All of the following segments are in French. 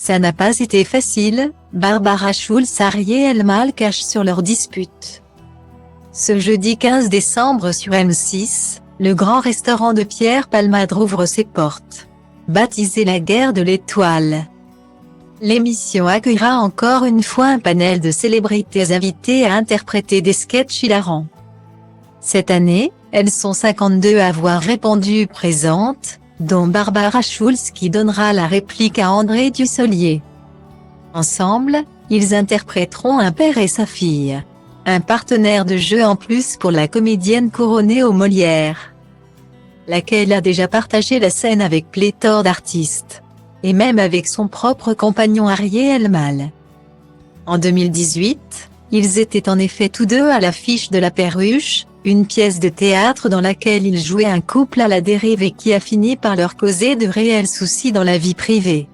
Ça n'a pas été facile, Barbara Schulz et Ariel Mal cachent sur leur dispute. Ce jeudi 15 décembre sur M6, le grand restaurant de Pierre Palmade rouvre ses portes. Baptisé la guerre de l'étoile. L'émission accueillera encore une fois un panel de célébrités invitées à interpréter des sketchs hilarants. Cette année, elles sont 52 à avoir répondu présentes, dont Barbara Schulz qui donnera la réplique à André Dussolier. Ensemble, ils interpréteront un père et sa fille. Un partenaire de jeu en plus pour la comédienne couronnée aux Molières, laquelle a déjà partagé la scène avec pléthore d'artistes, et même avec son propre compagnon Ariel Mal. En 2018, ils étaient en effet tous deux à l'affiche de La Perruche, une pièce de théâtre dans laquelle ils jouaient un couple à la dérive et qui a fini par leur causer de réels soucis dans la vie privée.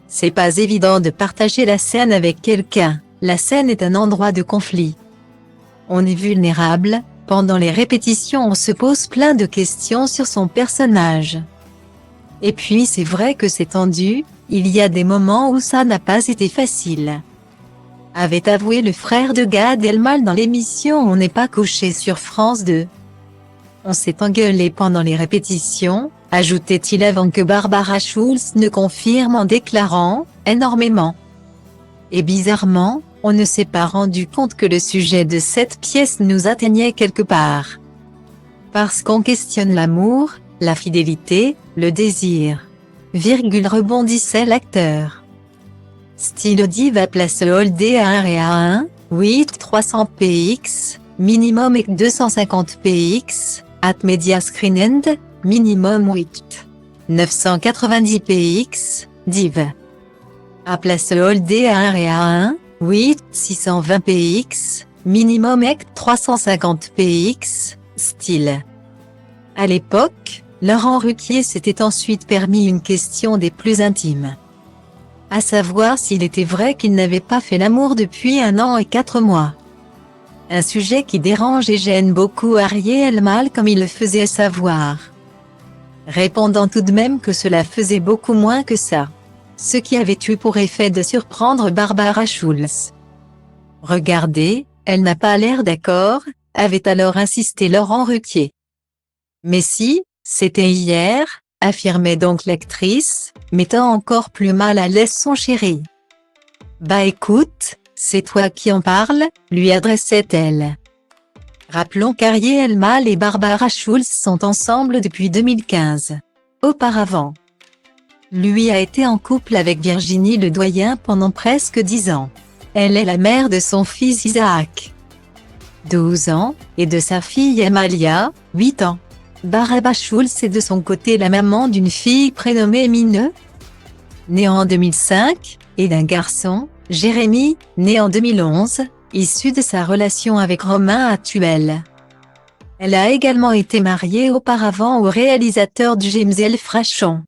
C'est pas évident de partager la scène avec quelqu'un, la scène est un endroit de conflit. On est vulnérable, pendant les répétitions on se pose plein de questions sur son personnage. Et puis c'est vrai que c'est tendu, il y a des moments où ça n'a pas été facile. Avait avoué le frère de Gad Elmaleh dans l'émission On n'est pas couché sur France 2. On s'est engueulé pendant les répétitions, ajoutait-il avant que Barbara Schulz ne confirme en déclarant « énormément ». Et bizarrement, on ne s'est pas rendu compte que le sujet de cette pièce nous atteignait quelque part. Parce qu'on questionne l'amour, la fidélité, le désir. Rebondissait l'acteur. Style Diva place Holdé à 1 et à 1, 8 300 px, minimum et 250 px, at media screen end, minimum 8 990 px, div. À place Holdé à 1 et à 1, 8 620 px, minimum et 350 px, style. À l'époque, Laurent Ruquier s'était ensuite permis une question des plus intimes. À savoir s'il était vrai qu'il n'avait pas fait l'amour depuis 1 an et 4 mois. Un sujet qui dérange et gêne beaucoup Ariel Mal comme il le faisait savoir. Répondant tout de même que cela faisait beaucoup moins que ça. Ce qui avait eu pour effet de surprendre Barbara Schulz. Regardez, elle n'a pas l'air d'accord, avait alors insisté Laurent Ruquier. Mais si, c'était hier, affirmait donc l'actrice, mettant encore plus mal à l'aise son chéri. Bah écoute, c'est toi qui en parles, lui adressait-elle. Rappelons qu'Ariel Mal et Barbara Schulz sont ensemble depuis 2015. Auparavant, lui a été en couple avec Virginie Ledoyen pendant presque 10 ans. Elle est la mère de son fils Isaac, 12 ans, et de sa fille Amalia, 8 ans. Barbara Schulz est de son côté la maman d'une fille prénommée Mine, née en 2005, et d'un garçon, Jérémy, né en 2011, issu de sa relation avec Romain Atuel. Elle a également été mariée auparavant au réalisateur James L. Frachon.